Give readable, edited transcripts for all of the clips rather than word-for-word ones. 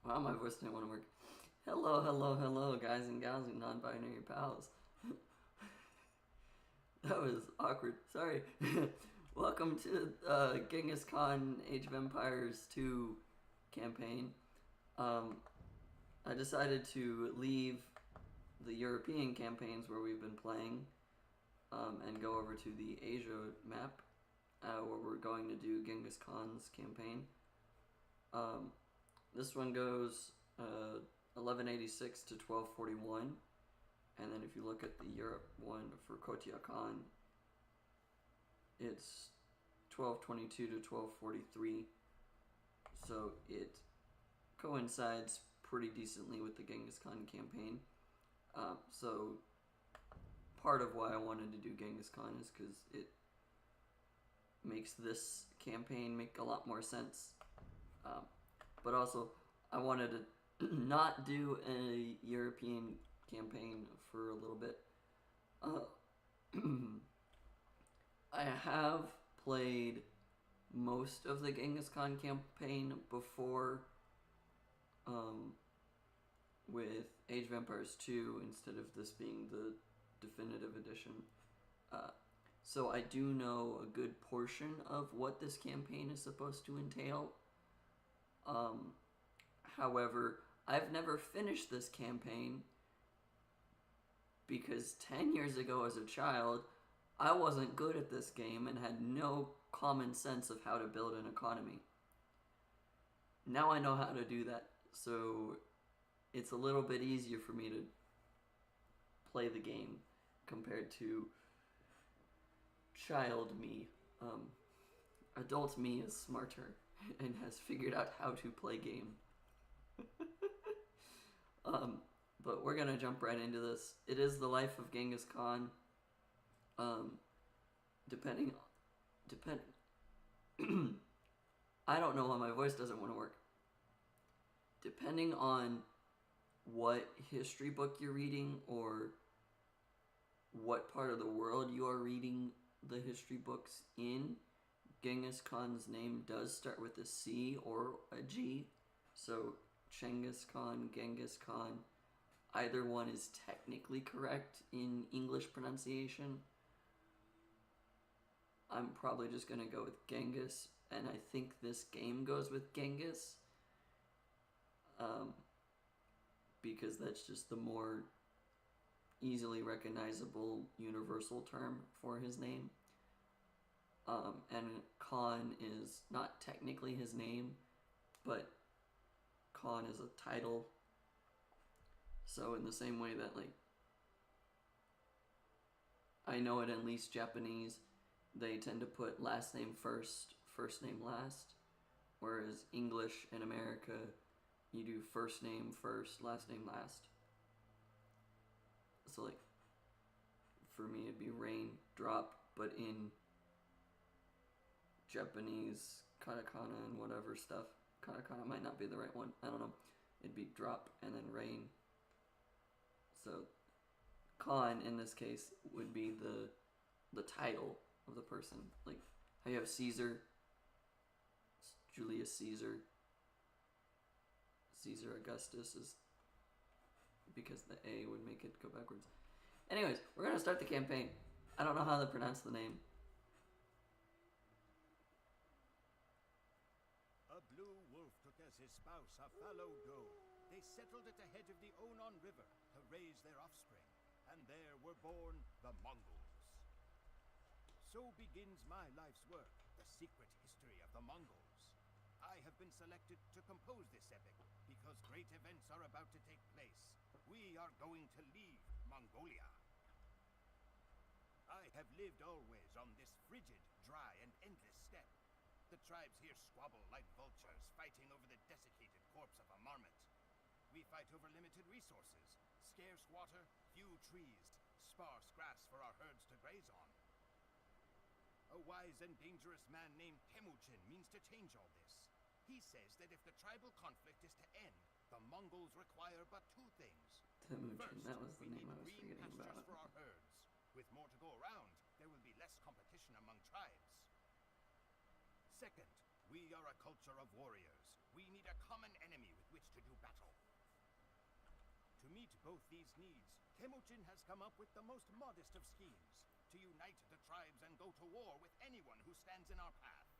Wow, my voice didn't want to work. Hello, hello, hello, guys and gals and non-binary pals. That was awkward. Sorry. Welcome to Genghis Khan Age of Empires 2 campaign. I decided to leave the European campaigns where we've been playing and go over to the Asia map where we're going to do Genghis Khan's campaign. This one goes 1186 to 1241, and then if you look at the Europe one for Kotia Khan, it's 1222 to 1243, so it coincides pretty decently with the Genghis Khan campaign. So part of why I wanted to do Genghis Khan is because it makes this campaign make a lot more sense. But also, I wanted to not do a European campaign for a little bit. I have played most of the Genghis Khan campaign before with Age of Empires 2 instead of this being the definitive edition. So I do know a good portion of what this campaign is supposed to entail. However, I've never finished this campaign because 10 years ago as a child, I wasn't good at this game and had no common sense of how to build an economy. Now I know how to do that, so it's a little bit easier for me to play the game compared to child me. Adult me is smarter and has figured out how to play game. But we're gonna jump right into this. It is the life of Genghis Khan. Depending I don't know why my voice doesn't want to work. Depending on what history book you're reading or what part of the world you are reading the history books in, Genghis Khan's name does start with a C or a G. So Genghis Khan, Genghis Khan, either one is technically correct in English pronunciation. I'm probably just going to go with Genghis, and I think this game goes with Genghis. Because that's just the more easily recognizable universal term for his name. And Khan is not technically his name, but Khan is a title. So in the same way that, like, I know it at least Japanese, they tend to put last name first, first name last, whereas English in America, you do first name first, last name last. So, like, for me it'd be rain, drop, but in Japanese, katakana and whatever stuff, katakana might not be the right one, I don't know, it'd be drop and then rain. So Khan in this case would be the title of the person. Like how you have Caesar, Julius Caesar, Caesar Augustus is because the A would make it go backwards. Anyways, we're gonna start the campaign. I don't know how to pronounce the name. A blue wolf took as his spouse a fallow doe. They settled at the head of the Onon River to raise their offspring, and there were born the Mongols. So begins my life's work, the secret history of the Mongols. I have been selected to compose this epic because great events are about to take place. We are going to leave Mongolia. I have lived always on this frigid, dry, and endless steppe. The tribes here squabble like vultures, fighting over the desiccated corpse of a marmot. We fight over limited resources, scarce water, few trees, sparse grass for our herds to graze on. A wise and dangerous man named Temujin means to change all this. He says that if the tribal conflict is to end, the Mongols require but two things. Temujin, First, that was the we name need I was green forgetting pastures about. for our herds. With more to go around, there will be less competition among tribes. Second, we are a culture of warriors. We need a common enemy with which to do battle. To meet both these needs, Temujin has come up with the most modest of schemes, to unite the tribes and go to war with anyone who stands in our path.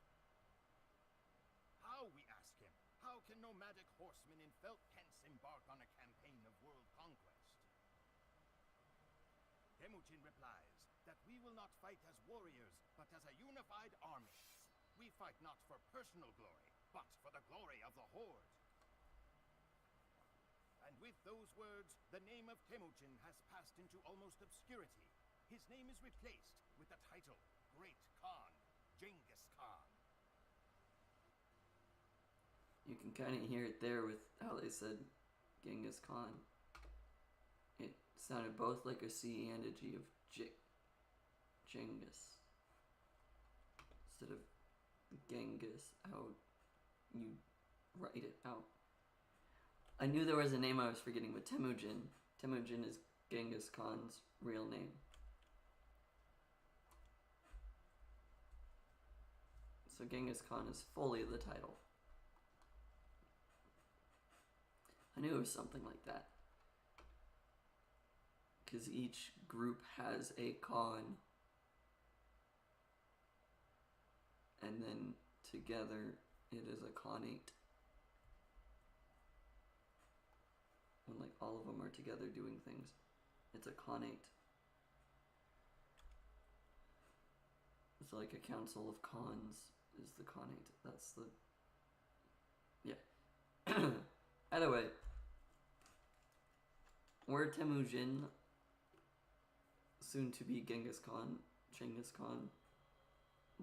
How, we ask him, how can nomadic horsemen in felt tents embark on a campaign of world conquest? Temujin replies that we will not fight as warriors, but as a unified army. We fight not for personal glory, but for the glory of the horde. And with those words, the name of Temujin has passed into almost obscurity. His name is replaced with the title Great Khan, Genghis Khan. You can kind of hear it there with how they said Genghis Khan. It sounded both like a C and a G of Genghis. Instead of Genghis, how you write it out. I knew there was a name I was forgetting, but Temujin. Temujin is Genghis Khan's real name. So Genghis Khan is fully the title. I knew it was something like that. Because each group has a Khan. And then together it is a Khanate. When like all of them are together doing things, it's a Khanate. It's like a council of Khans is the Khanate. That's the... Yeah. Either way, we're Temujin, soon to be Genghis Khan,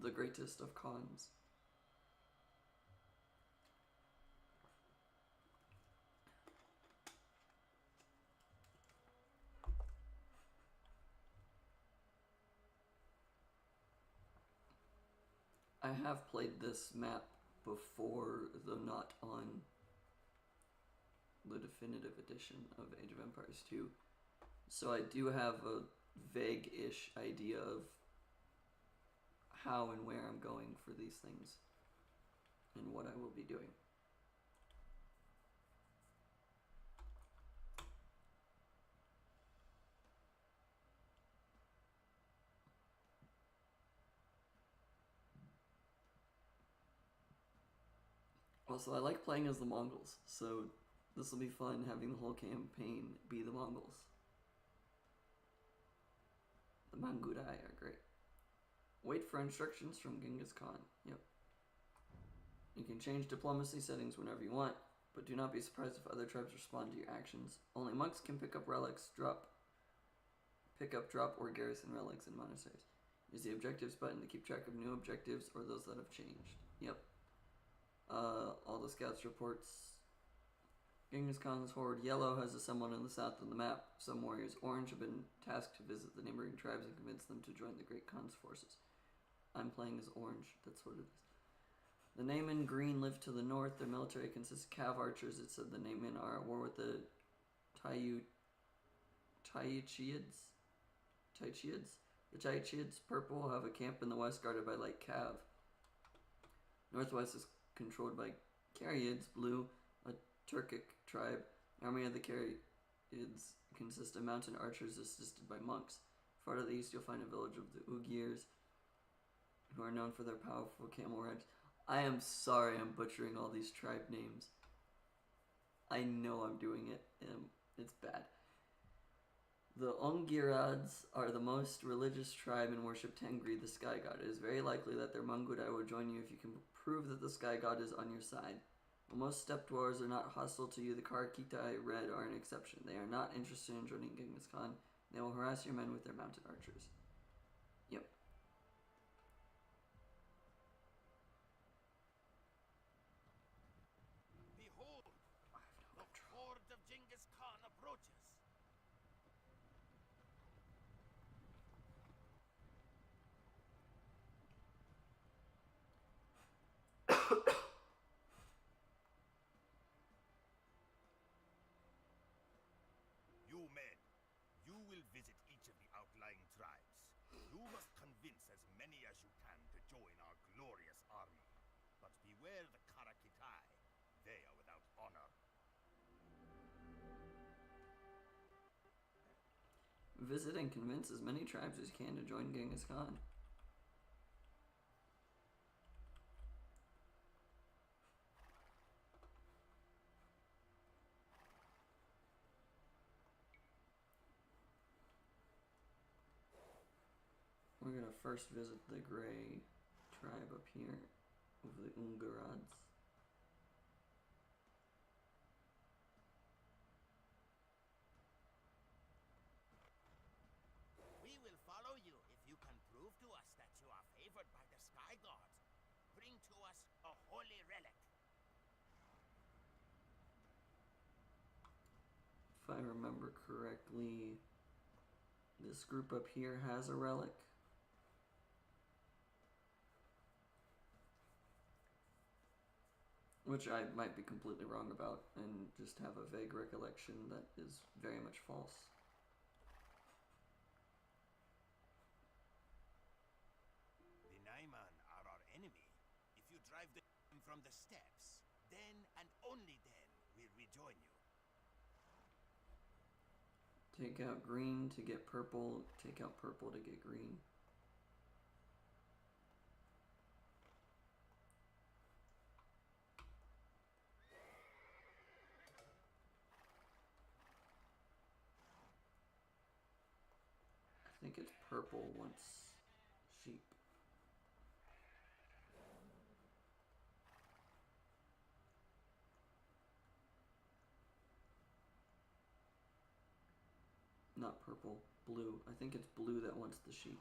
the greatest of Khans. I have played this map before, though not on the definitive edition of Age of Empires 2. So I do have a vague-ish idea of how and where I'm going for these things and what I will be doing. Also, I like playing as the Mongols, so this will be fun having the whole campaign be the Mongols. The Mongol are great. Wait for instructions from Genghis Khan. Yep. You can change diplomacy settings whenever you want, but do not be surprised if other tribes respond to your actions. Only monks can pick up relics, pick up, drop, or garrison relics in monasteries. Use the objectives button to keep track of new objectives or those that have changed. Yep. All the scouts reports. Genghis Khan's horde yellow has assembled in the south of the map. Some warriors orange have been tasked to visit the neighboring tribes and convince them to join the Great Khan's forces. I'm playing as orange. That's what it is. The Naiman green live to the north. Their military consists of cav archers. It said the Naiman are at war with the Taichids. The Taichids, purple, have a camp in the west guarded by light cav. Northwest is controlled by Cariids, blue, a Turkic tribe. The army of the Cariids consists of mountain archers assisted by monks. Far to the east you'll find a village of the Ugyrs, who are known for their powerful camel rides. I am sorry I'm butchering all these tribe names. I know I'm doing it, and it's bad. The Ongirads are the most religious tribe and worship Tengri, the sky god. It is very likely that their Mongudai will join you if you can prove that the sky god is on your side. While most steppe dwarves are not hostile to you, the Karakitai Red are an exception. They are not interested in joining Genghis Khan. They will harass your men with their mounted archers. Yep. Behold, the horde of Genghis Khan approaches. You men, you will visit each of the outlying tribes. You must convince as many as you can to join our glorious army. But beware the Karakitai. Visit and convince as many tribes as you can to join Genghis Khan. We're gonna first visit the gray tribe up here of the Ungarads. We will follow you if you can prove to us that you are favored by the sky gods. Bring to us a holy relic. If I remember correctly, this group up here has a relic. Which I might be completely wrong about and just have a vague recollection that is very much false. The Naiman are our enemy. If you drive them from the steppes, then and only then we'll rejoin you. Take out green to get purple, take out purple to get green. I think it's purple once sheep. Not purple, blue. I think it's blue that wants the sheep.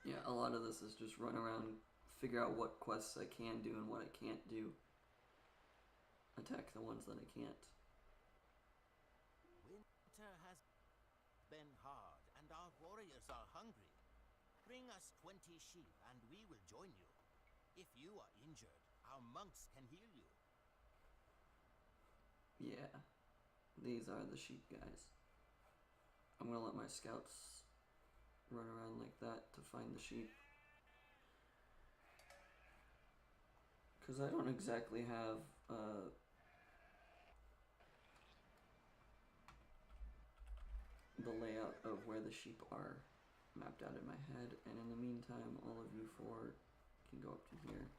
Yeah, a lot of this is just run around, figure out what quests I can do and what I can't do. Attack the ones that I can't. Winter has been hard, and our warriors are hungry. Bring us 20 sheep, and we will join you. If you are injured, our monks can heal you. Yeah, these are the sheep guys. I'm gonna let my scouts run around like that to find the sheep. Because I don't exactly have the layout of where the sheep are mapped out in my head, and in the meantime all of you four can go up to here.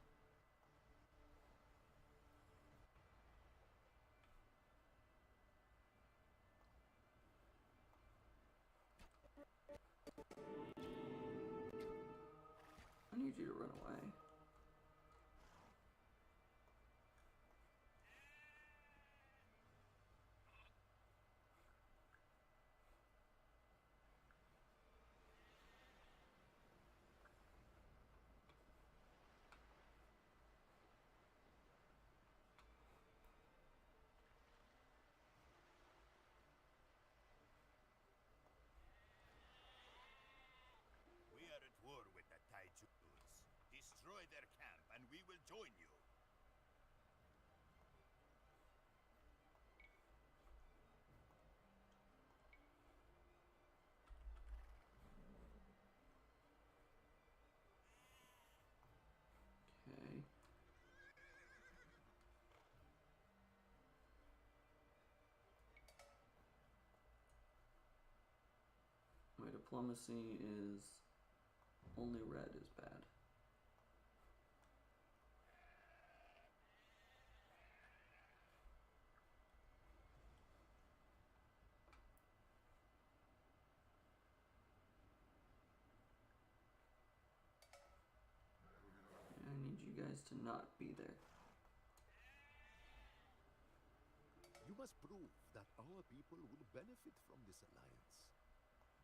I need you to run away. We are at war with the Taijuls. Destroy their camp, and we will join you. Okay. My diplomacy is only red is bad. I need you guys to not be there. You must prove that our people will benefit from this alliance.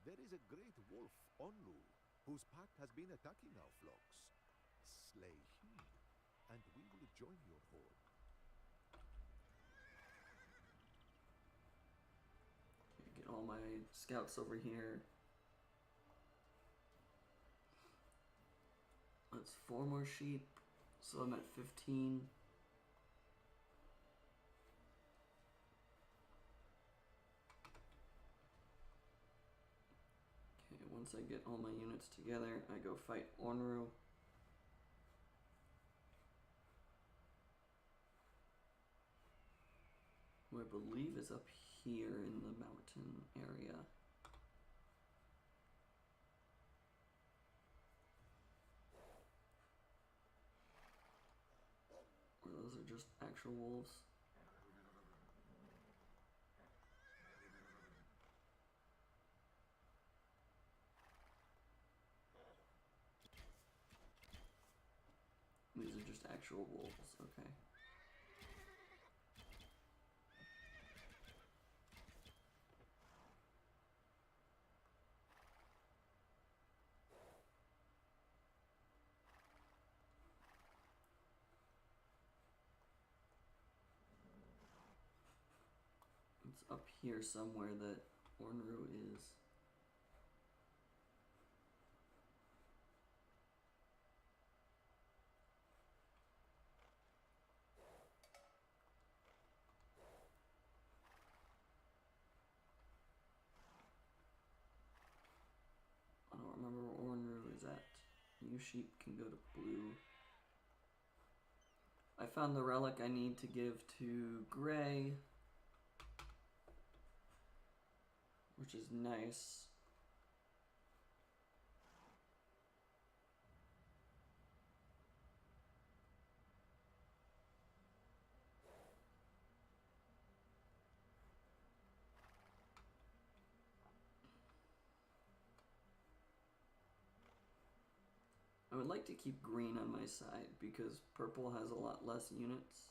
There is a great wolf, Onlu, whose pack has been attacking our flocks. Slay him, and we will join your horde. Okay, get all my scouts over here. That's 4 more sheep, so I'm at 15. once I get all my units together, I go fight Ornru. Who I believe is up here in the mountain area. Or those are just actual wolves. These are just actual wolves, okay. It's up here somewhere that Ornru is. I don't remember where Ornru is at. You sheep can go to blue. I found the relic I need to give to Gray, which is nice. I would like to keep green on my side because purple has a lot less units.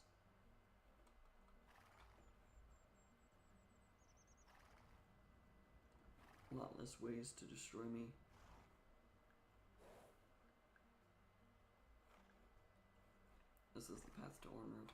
A lot less ways to destroy me. This is the path to Ornru.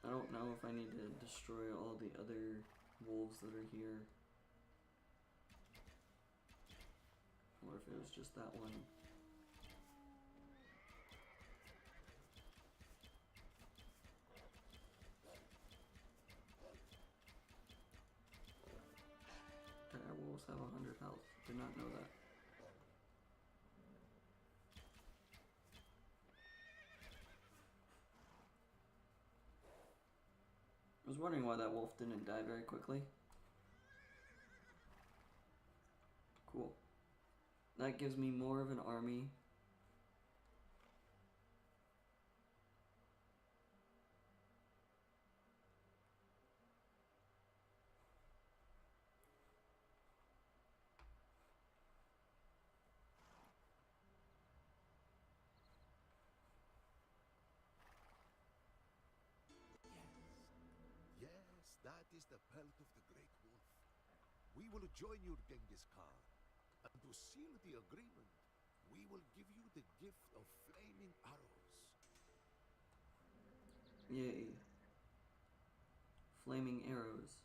I don't know if I need to destroy all the other wolves that are here. Or if it was just that one. Our wolves have 100 health. Did not know that. I was wondering why that wolf didn't die very quickly. Cool. That gives me more of an army. Yes, that is the pelt of the Great Wolf. We will join you, Genghis Khan. And to seal the agreement, we will give you the gift of flaming arrows. Yay. Flaming arrows.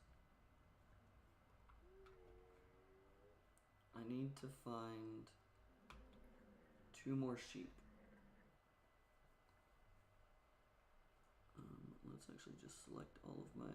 I need to find 2 more sheep. Let's actually just select all of my...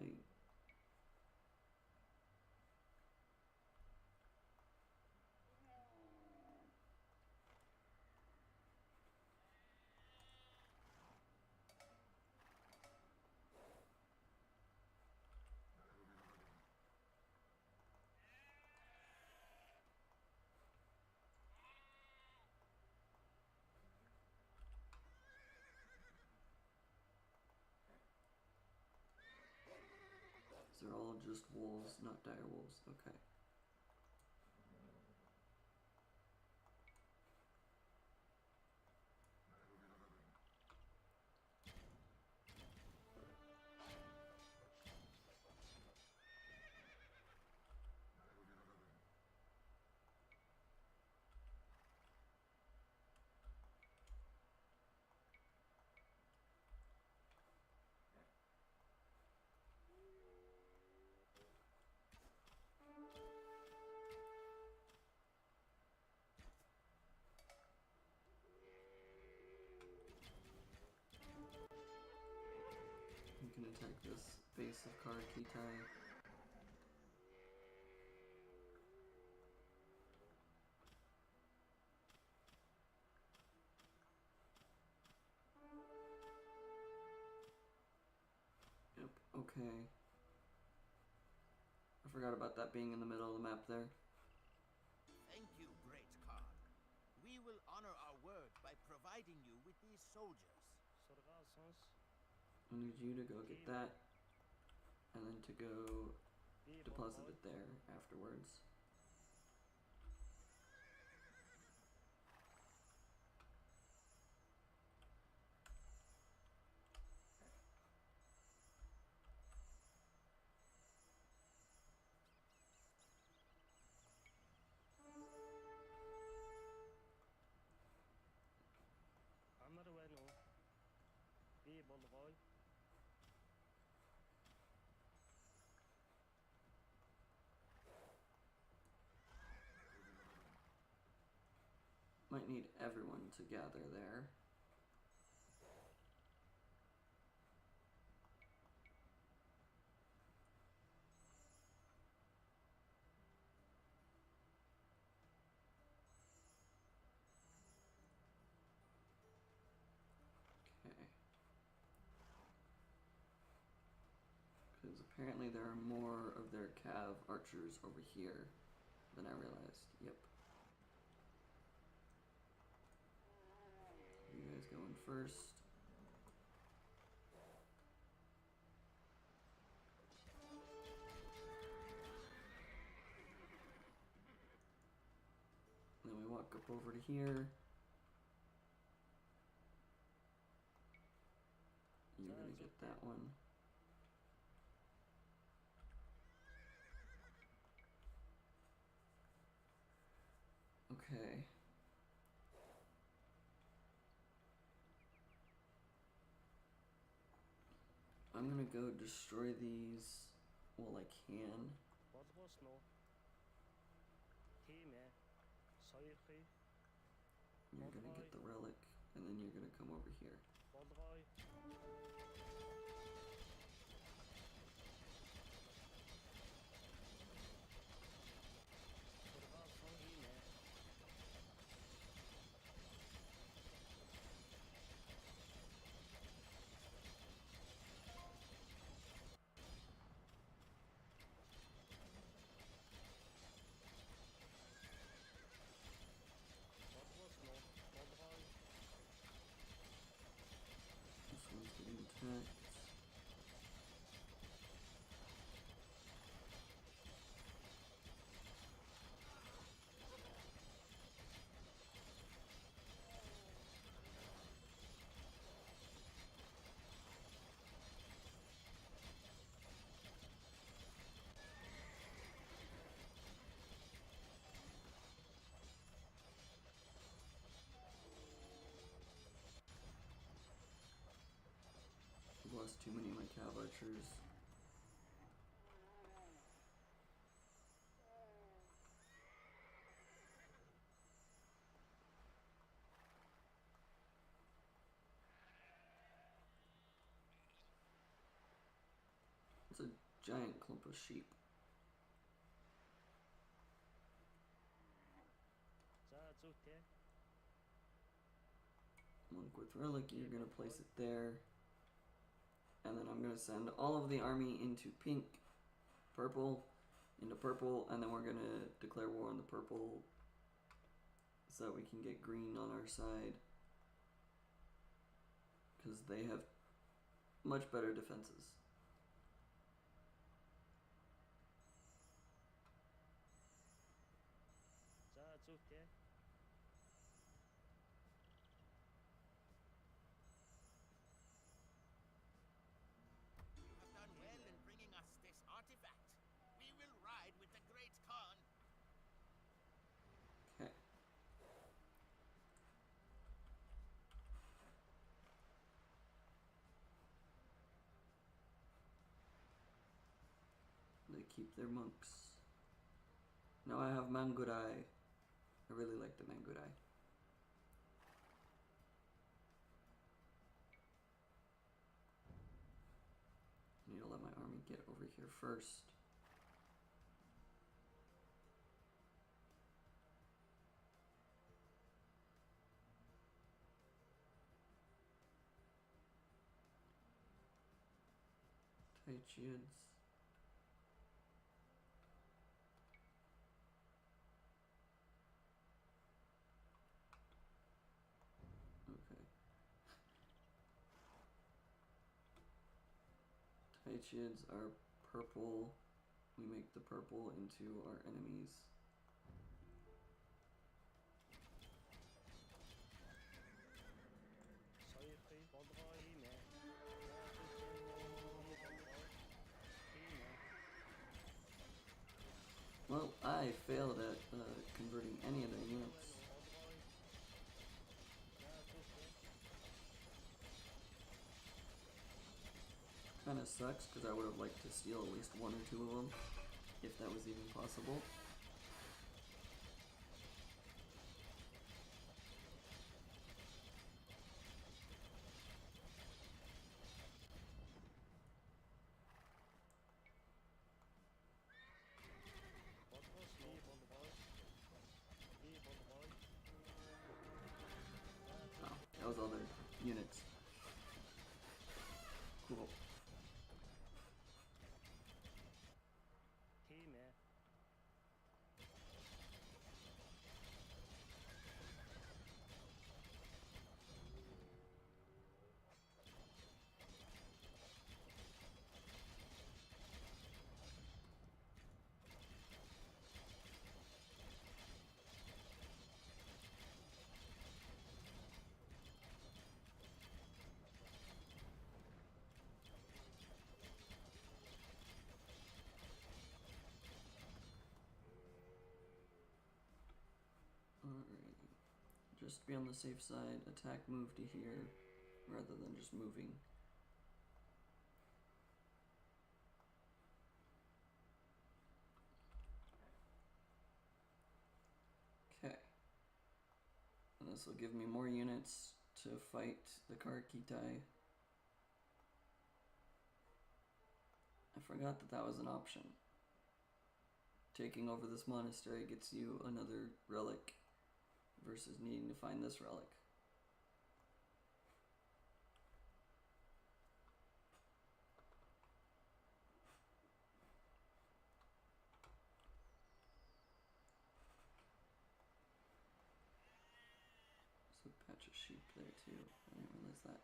They're all just wolves, not dire wolves. Okay. You can attack this base of card Kitai. Yep, okay. I forgot about that being in the middle of the map there. Thank you, Great Khan. We will honor our word by providing you with these soldiers. I need you to go get that, and then to go deposit it there afterwards. Might need everyone to gather there. Okay. Because apparently there are more of their cav archers over here than I realized. Yep. You guys going first. Then we walk up over to here. You're gonna get that one. Okay. I'm gonna go destroy these while I can. You're gonna get the relic, and then you're gonna come over here. This one's getting attacked. I've lost too many of my cav archers. It's a giant clump of sheep. Monk with relic, you're gonna place it there. And then I'm gonna send all of the army into pink, purple, into purple, and then we're gonna declare war on the purple so that we can get green on our side. Because they have much better defenses. keep their monks. Now I have Mangurai. I really like the Mangurai. I need to let my army get over here first. Taichids. Okay. Taichids are purple. We make the purple into our enemies. Well, I failed at converting any of their units. Kinda sucks, because I would have liked to steal at least one or two of them, if that was even possible. Oh, that was all their units. Cool. Alright. Just to be on the safe side, attack move to here, rather than just moving. Okay. And this will give me more units to fight the Karkitai. I forgot that that was an option. Taking over this monastery gets you another relic versus needing to find this relic. There's a patch of sheep there too. I didn't realize that.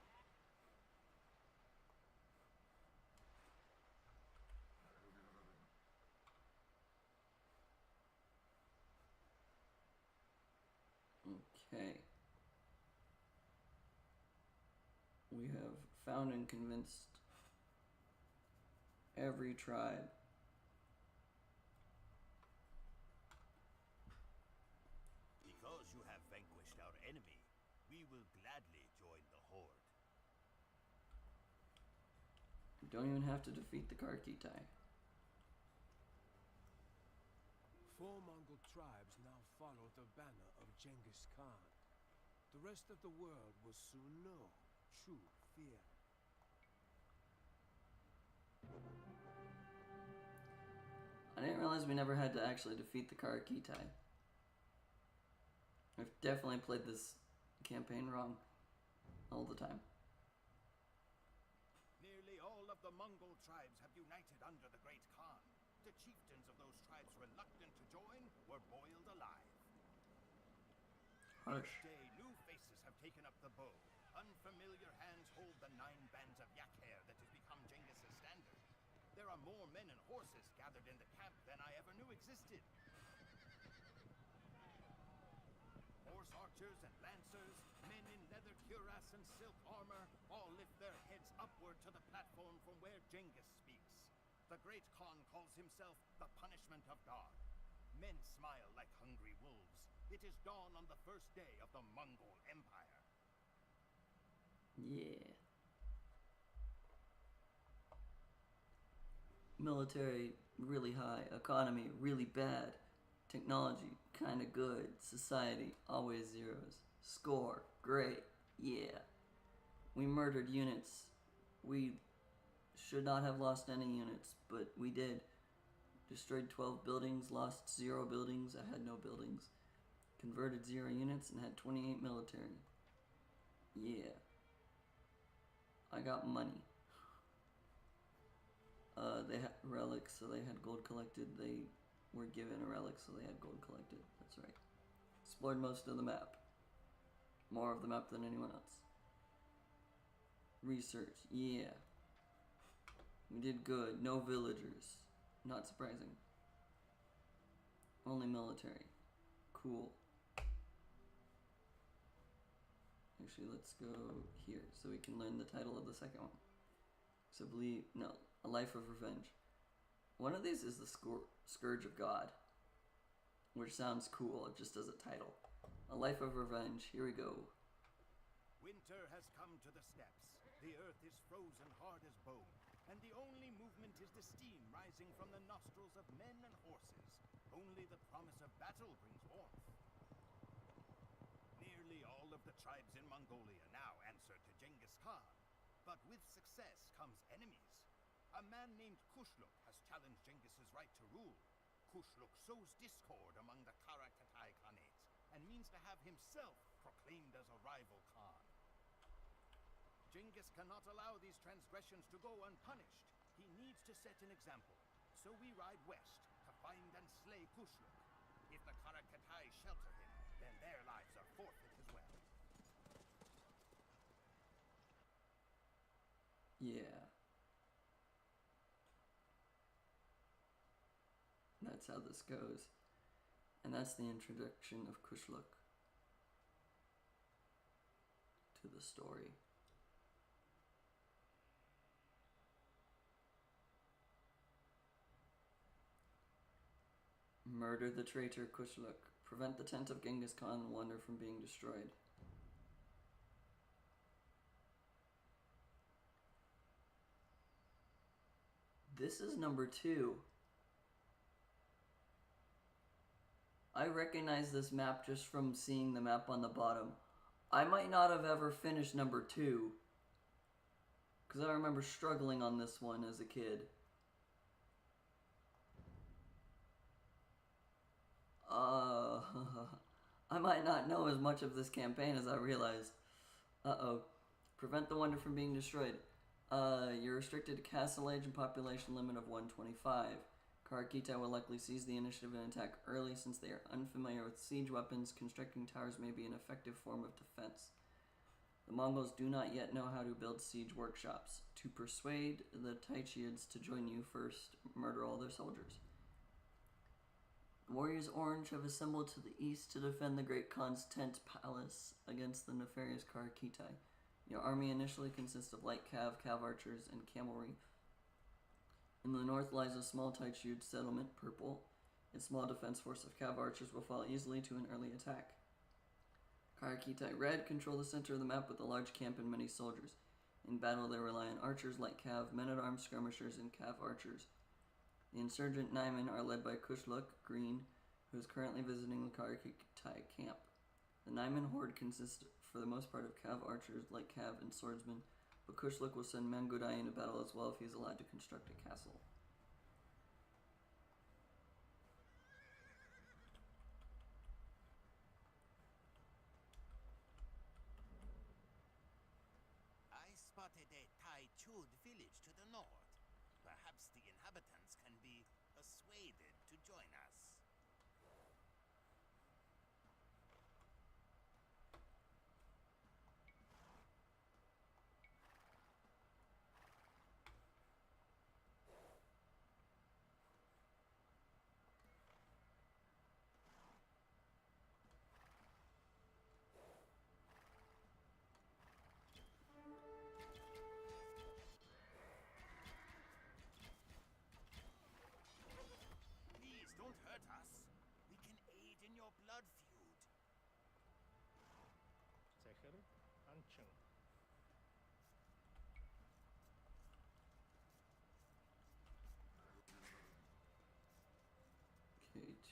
Okay. We have found and convinced every tribe. Because you have vanquished our enemy, we will gladly join the horde. You don't even have to defeat the Karkitai. 4 Mongol tribes now follow the banner of Genghis Khan. The rest of the world will soon know true fear. I didn't realize we never had to actually defeat the Karkitai. I've definitely played this campaign wrong all the time. Nearly all of the Mongol tribes have united under the Great Khan. The chieftains of those tribes reluctant to join were boiled alive. Harsh. Each day, new faces have taken up the bow. Unfamiliar hands hold the 9 bands of yak hair that has become Genghis' standard. There are more men and horses gathered in the camp than I ever knew existed. Horse archers and lancers, men in leather cuirass and silk armor, all lift their heads upward to the platform from where Genghis speaks. The Great Khan calls himself the punishment of God. Men smile like hungry wolves. It is dawn on the first day of the Mongol Empire. Yeah. Military really high. Economy, really bad. Technology, kinda good. Society, always zeros. Score, great. Yeah. We murdered units. We should not have lost any units, but we did. Destroyed 12 buildings, lost 0 buildings, I had no buildings. Converted 0 units and had 28 military. Yeah. I got money. They had relics, so they had gold collected. They were given a relic, so they had gold collected. That's right. Explored most of the map. More of the map than anyone else. Research, yeah. We did good. No villagers. Not surprising. Only military. Cool. Actually, let's go here so we can learn the title of the second one. So believe, no, A Life of Revenge. One of these is the Scourge of God, which sounds cool, just as a title. A Life of Revenge, here we go. Winter has come to the steppes. The earth is frozen hard as bone, and the only movement is the steam rising from the nostrils of men and horses. Only the promise of battle brings warmth. Nearly all of the tribes in Mongolia now answer to Genghis Khan, but with success comes enemies. A man named Kushluk has challenged Genghis's right to rule. Kushluk sows discord among the Karakatai Khanates and means to have himself proclaimed as a rival Khan. Genghis cannot allow these transgressions to go unpunished. He needs to set an example. So we ride west to find and slay Kushluk. If the Karakatai shelter him, then their lives are forfeit as well. Yeah. That's how this goes. And that's the introduction of Kushluk to the story. Murder the traitor Kushluk. Prevent the tent of Genghis Khan and Wonder from being destroyed. This is number 2. I recognize this map just from seeing the map on the bottom. I might not have ever finished number 2, because I remember struggling on this one as a kid. I might not know as much of this campaign as I realized. Uh-oh. Prevent the Wonder from being destroyed. You're restricted to castle age and population limit of 125. Karakitai will likely seize the initiative and attack early since they are unfamiliar with siege weapons. Constructing towers may be an effective form of defense. The Mongols do not yet know how to build siege workshops. To persuade the Taichids to join you first, murder all their soldiers. The warriors Orange have assembled to the east to defend the Great Khan's tent palace against the nefarious Karakitai. Your army initially consists of light cav, archers, and cavalry. In the north lies a small Taichid settlement, purple. Its small defense force of cav archers will fall easily to an early attack. Karakitai red control the center of the map with a large camp and many soldiers. In battle they rely on archers, light cav, men-at-arms, skirmishers, and cav archers. The insurgent Naiman are led by Kushluk, green, who is currently visiting the Karakitai camp. The Naiman horde consists for the most part of cav archers, light cav, and swordsmen, but Kushluk will send Mangudai into battle as well if he is allowed to construct a castle. I spotted a Taichud village to the north. Perhaps the inhabitants can be persuaded to join us. Please don't hurt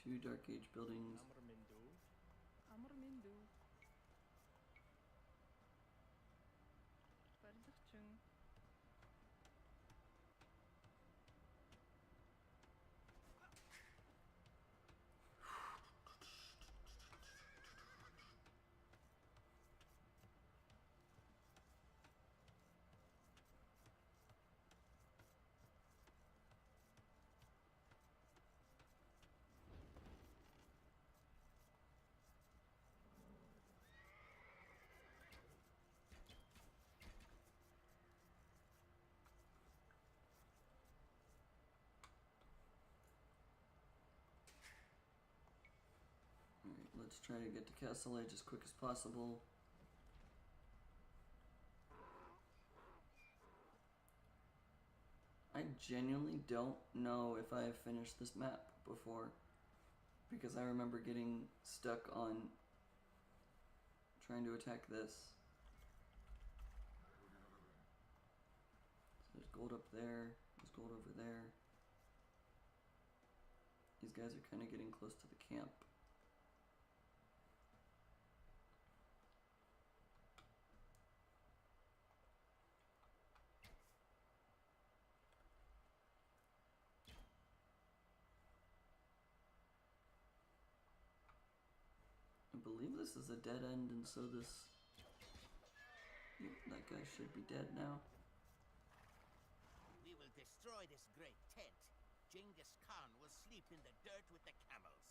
2 Dark Age buildings. Амар миндүү. Барилгачин. Alright, let's try to get to Castle Edge as quick as possible. I genuinely don't know if I have finished this map before, because I remember getting stuck on trying to attack this. So there's gold up there, there's gold over there. These guys are kind of getting close to the camp. I believe this is a dead end, and so this... that guy should be dead now. We will destroy this great tent. Genghis Khan will sleep in the dirt with the camels.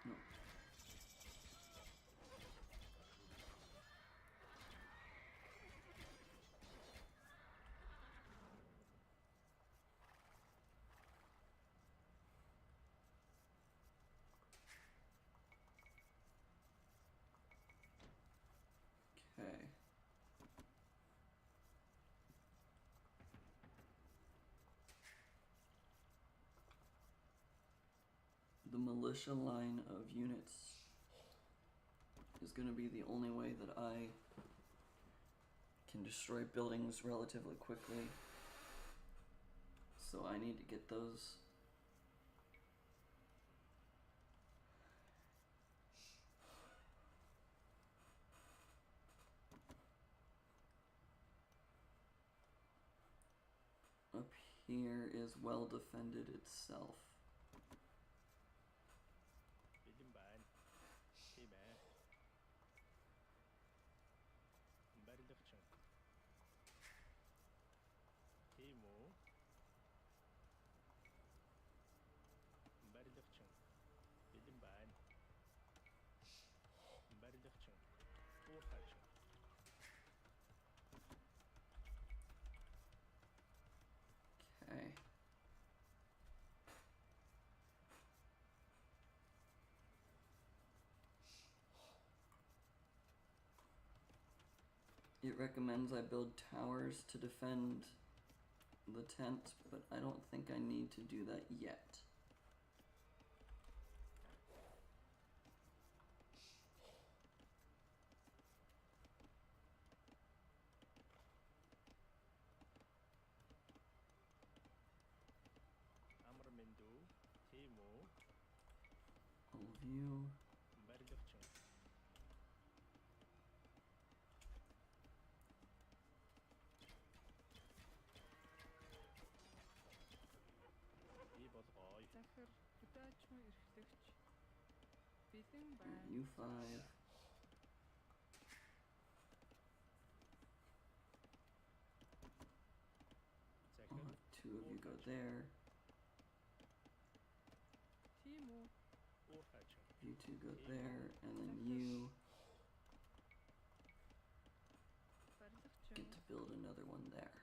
No. Okay. The militia line of units is going to be the only way that I can destroy buildings relatively quickly. So I need to get those. Up here is well defended itself. Okay. It recommends I build towers to defend the tent, but I don't think I need to do that yet. All of you. Захир хөдөөчмөн эрхлэгч. Бэлэн байна. You 5. I'll have 2 of you go there. Тийм үү? You 2 go there, and then you Барилгачин. get to build another one there.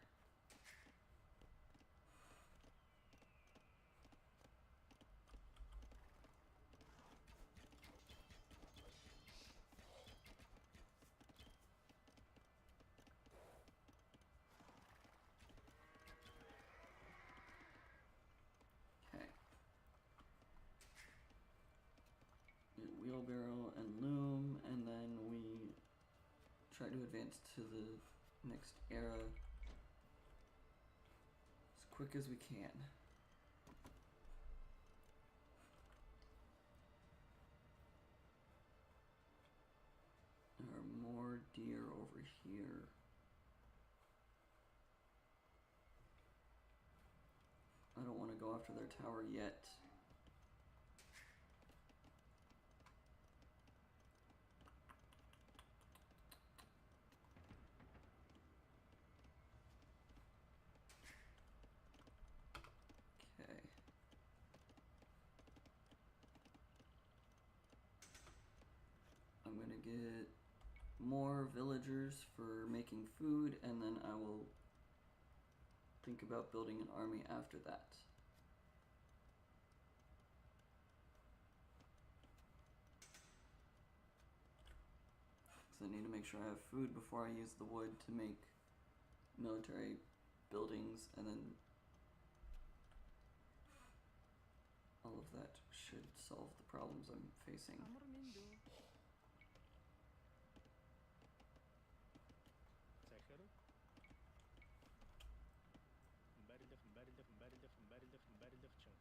wheelbarrow and loom, and then we try to advance to the next era as quick as we can. There are more deer over here. I don't want to go after their tower yet. Okay. I'm gonna get more villagers for making food, and then I will think about building an army after that. Because I need to make sure I have food before I use the wood to make military buildings, and then all of that should solve the problems I'm facing. أمر من دو ساخر مبارلخ مبارلخ مبارلخ مبارلخ مبارلخ چن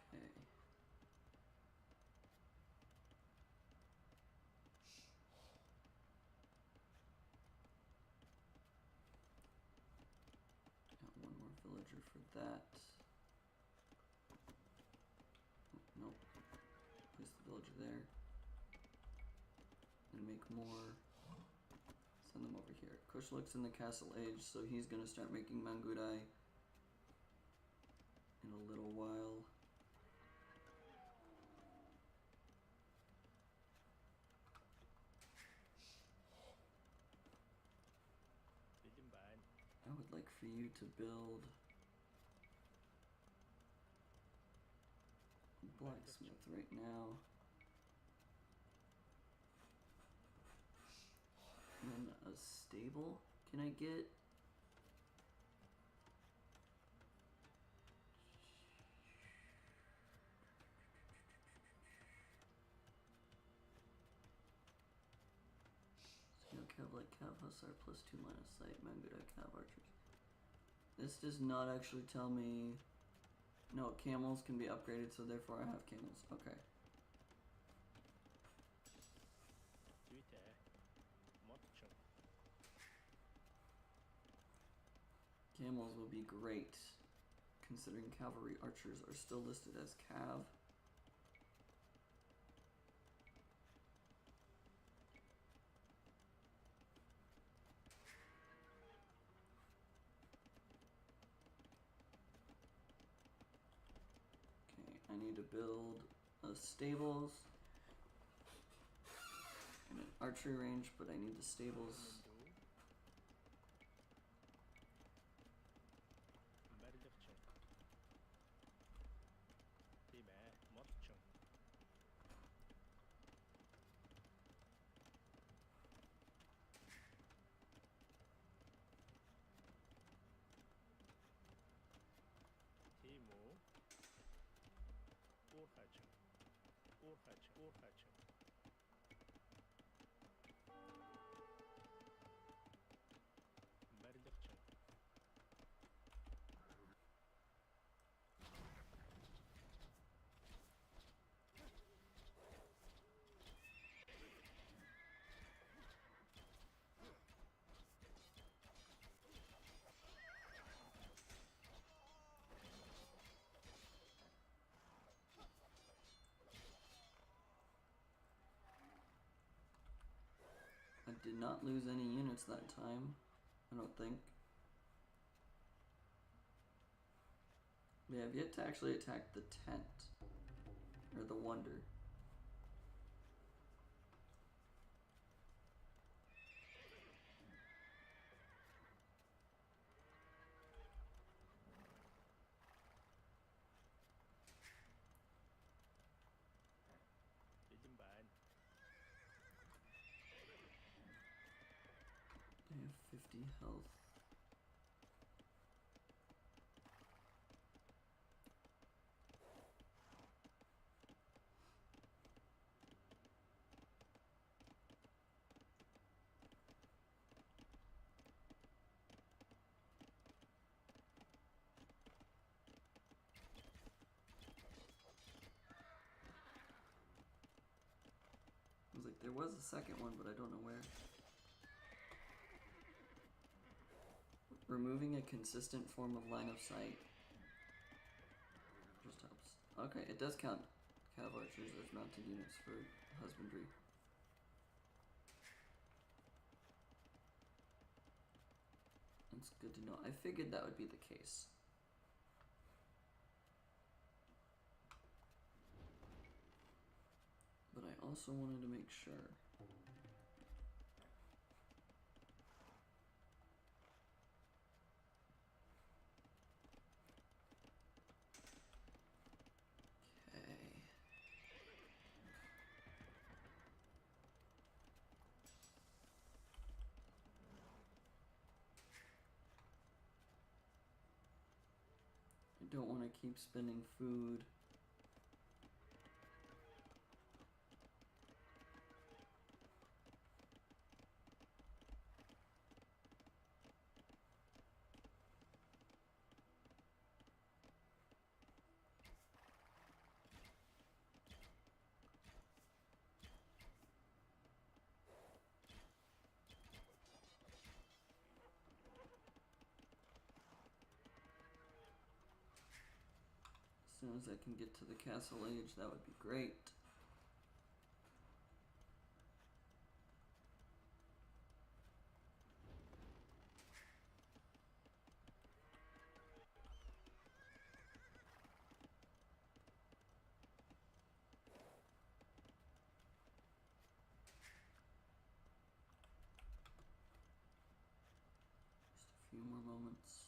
Okay. Got one more villager for that. Oh, nope. Place the villager there. And make more. Send them over here. Kushlik's in the castle age, so he's gonna start making Mangudai in a little while. Bildim ben I would like for you to build a blacksmith right now. And then a stable. Can I get? Cav like Cav Hussar plus 2 line of sight, Mangudai Cav archers. This does not actually tell me. No, camels can be upgraded, so therefore I have camels. Okay. Tüte Mot çın Camels will be great, considering cavalry archers are still listed as Cav. Okay, I need to build a stables and an archery range, but I need the stables. مبارلخ çın Dime Mot çın Timu Urha çın Urha çın Urha çın مبارلخ çın I did not lose any units that time, I don't think. They have yet to actually attack the tent, or the wonder. Bildim ben have 50 health. I was like, there was a second one, but I don't know where. Removing a consistent form of line of sight just helps. Okay, it does count cav archers as mounted units for husbandry. That's good to know. I figured that would be the case. But I also wanted to make sure. Okay. I don't want to keep spending food. As soon as I can get to the castle age, that would be great. Just a few more moments.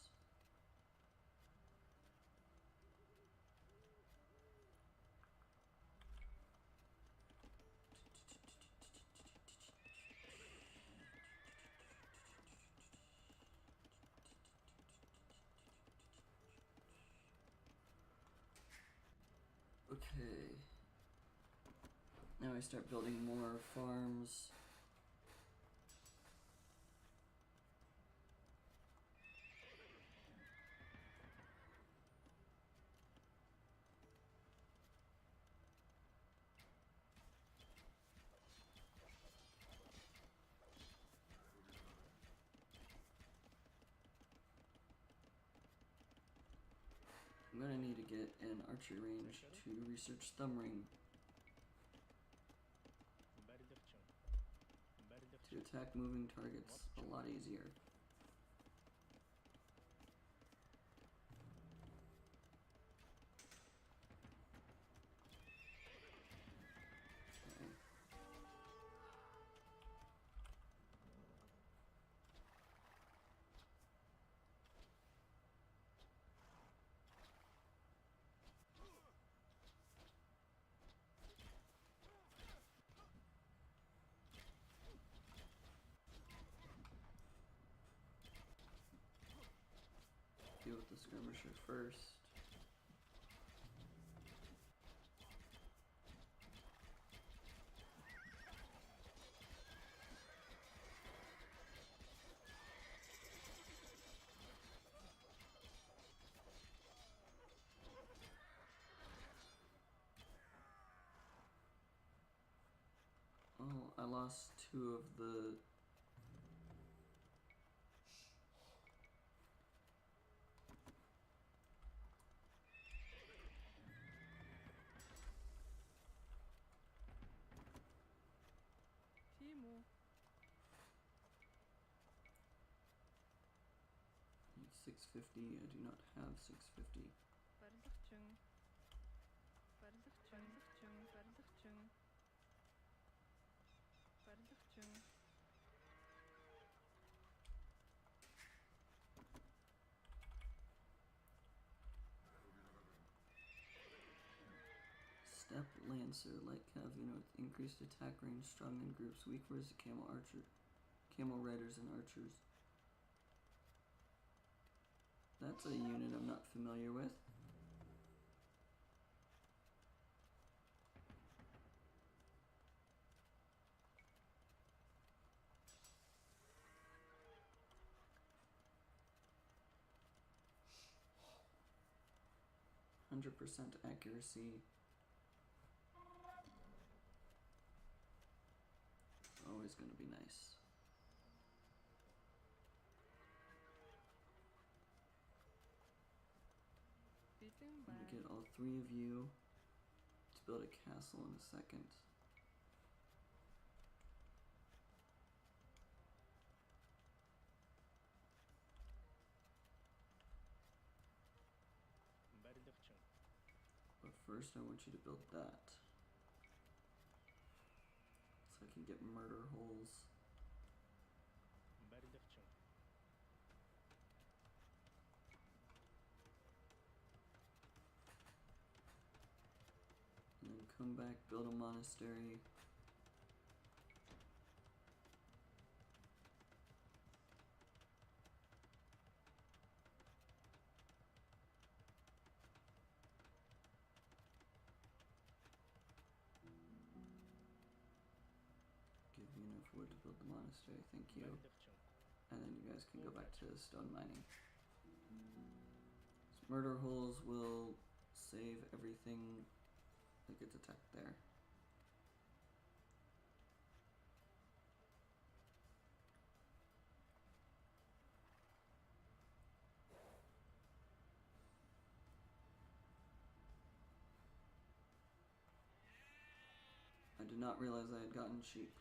Okay. Now I start building more farms. I'm gonna need to get an archery range to research thumb ring to attack moving targets a lot easier. Okay. Deal with the skirmisher first. Oh, I lost 2 of the... Timo. Need 650. I do not have 650. Барилгачин. Барилгачин. Барилгачин. Барилгачин. Step Lancer, light cav unit with increased attack range, strong in groups, weak versus camel riders and archers. That's a unit I'm not familiar with. %100% accuracy. Always gonna be nice. I'm gonna get all 3 of you to build a castle in a second. But first I want you to build that. So I can get murder holes. And then come back, build a monastery. Give me enough wood to build the monastery, thank you. And then you guys can go back to stone mining. So murder holes will save everything that gets attacked there. I did not realize I had gotten sheep.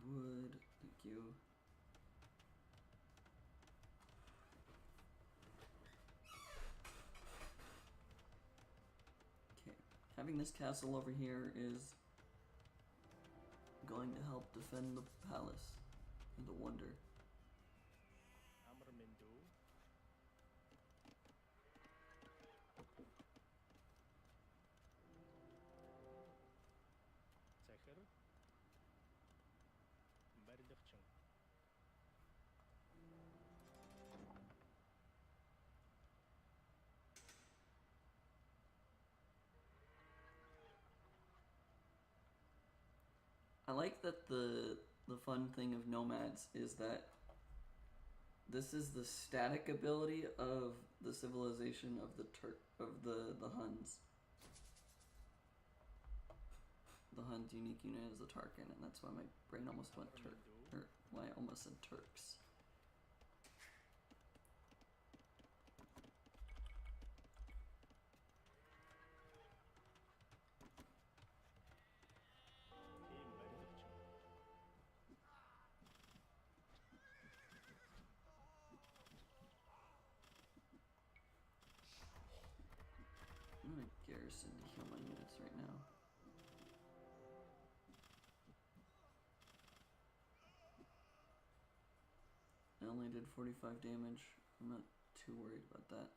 Wood, thank you. Okay, having this castle over here is going to help defend the palace and the wonder. I like that the fun thing of nomads is that this is the static ability of the civilization of the Huns. The Huns' unique unit is the Tarkin, and that's why my brain almost went why I almost said Turks. I'm gonna garrison to heal my units right now. I only did 45 damage. I'm not too worried about that.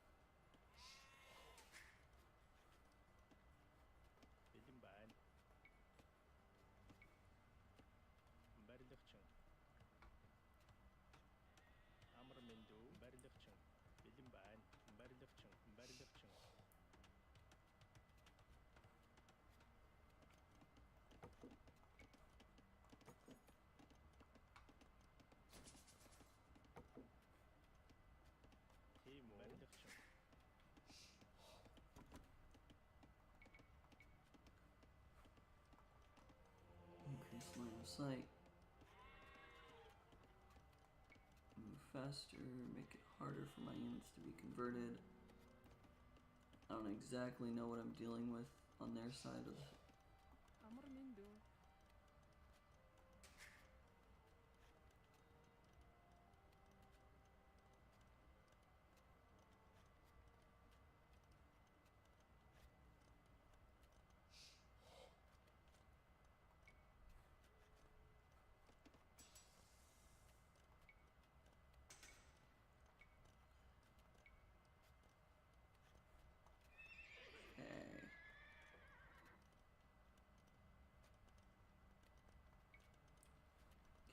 site. Move faster, make it harder for my units to be converted. I don't exactly know what I'm dealing with on their side of أمر من دون.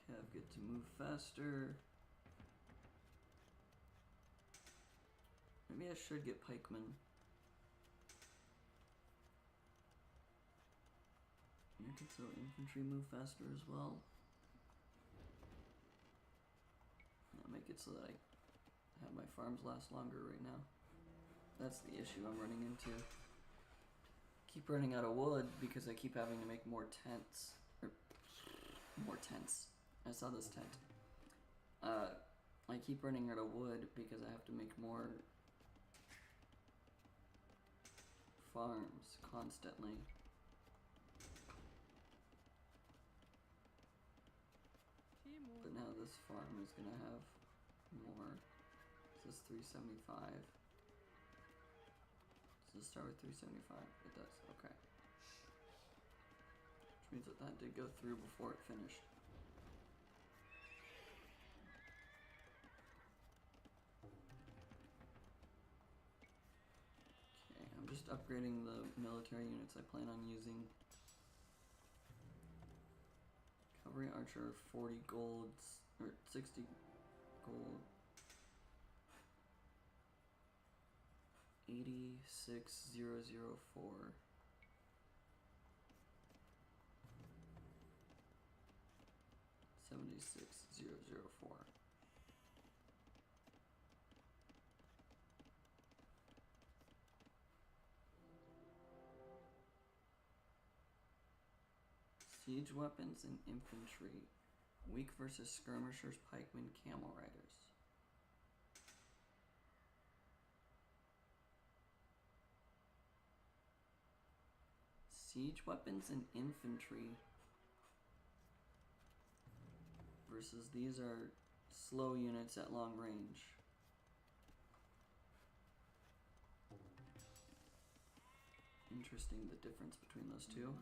Cav get to move faster. Maybe I should get pikemen. I could throw infantry move faster as well. I'll make it so that I have my farms last longer right now. That's the issue I'm running into. Keep running out of wood because I keep having to make more tents. Or more tents. I saw this tent. I keep running out of wood because I have to make more farms constantly. Timur. But now this farm is gonna have more. This is 375. Does it start with 375? It does, okay. Which means that did go through before it finished. Okay, I'm just upgrading the military units I plan on using. Cavalry archer, 40 golds, or 60 gold. 86004. $76,004. Siege weapons and infantry. Weak versus skirmishers, pikemen, camel riders. Siege weapons and infantry versus these are slow units at long range. Interesting, the difference between those two.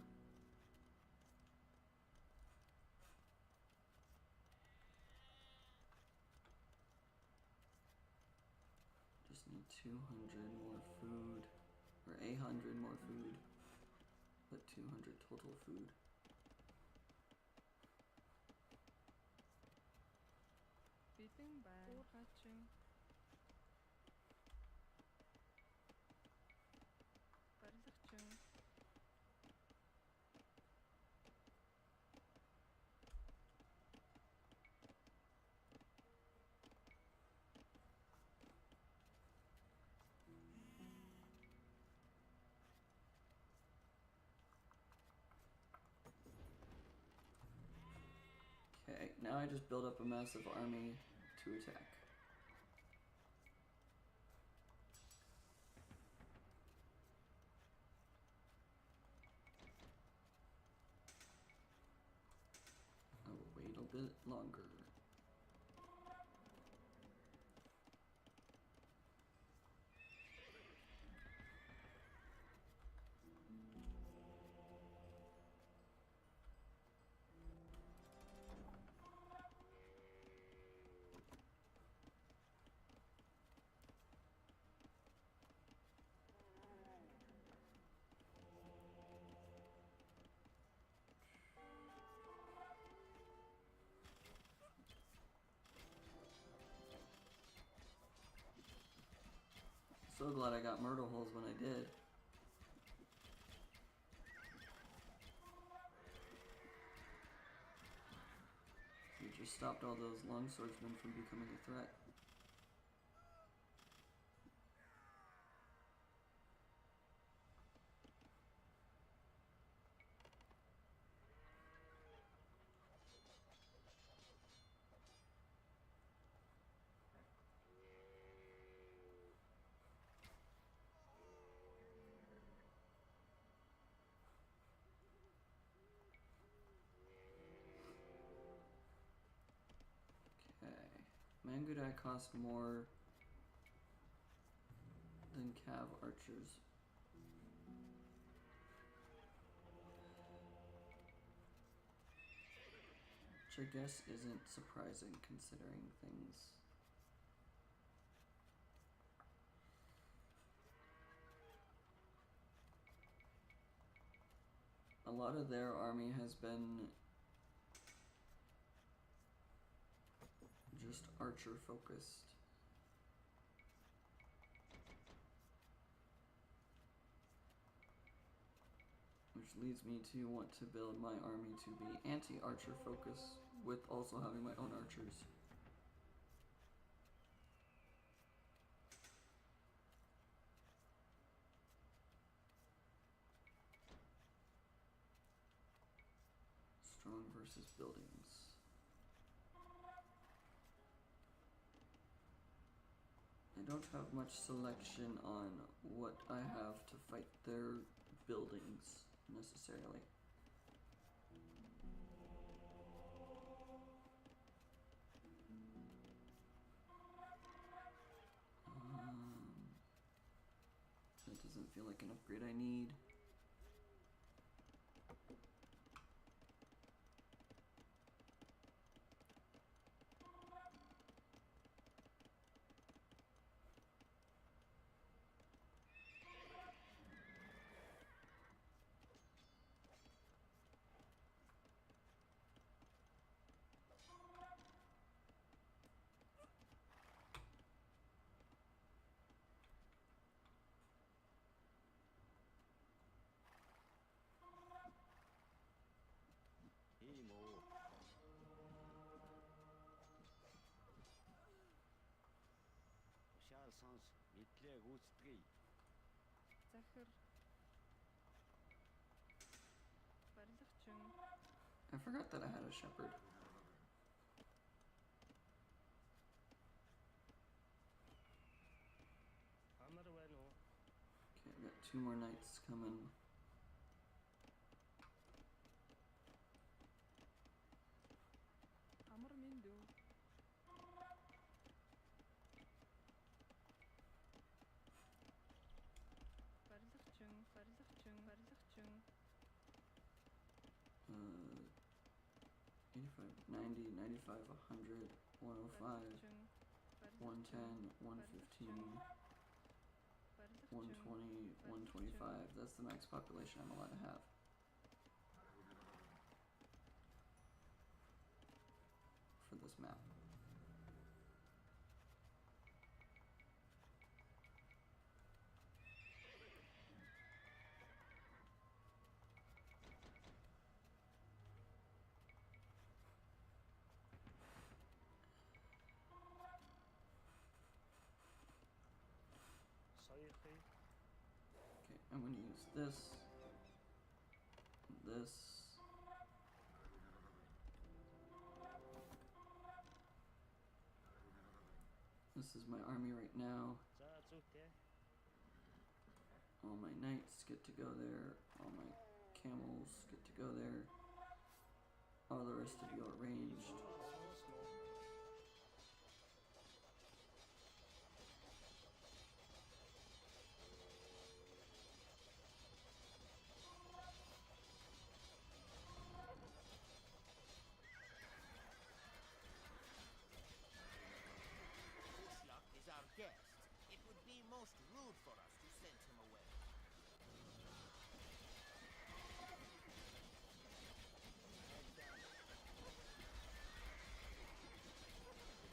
Just need 200 more food, or 800 more food, but 200 total food. Beating back. Or hatching. Barzachin. Okay, now I just build up a massive army to attack. I will wait a bit longer. So glad I got myrtle holes when I did. It just stopped all those longswordsmen from becoming a threat. Mangudai cost more than Cav archers. Which I guess isn't surprising considering things. A lot of their army has been just archer focused. Which leads me to want to build my army to be anti-archer focused with also having my own archers. Strong versus buildings. I don't have much selection on what I have to fight their buildings necessarily. That doesn't feel like an upgrade I need. Захир. Барилгачин. I forgot that I had a shepherd. Okay, I've got 2 more knights coming. Амар миндүү. Барилгачин. 85, 90, 95, 100, 105, 110, 115, 120, 125. That's the max population I'm allowed to have. For this map. Okay, I'm going to use this, this. This is my army right now. All my knights get to go there. All my camels get to go there. All the rest of you are ranged. Is our guest. It would be most rude for us to send him away.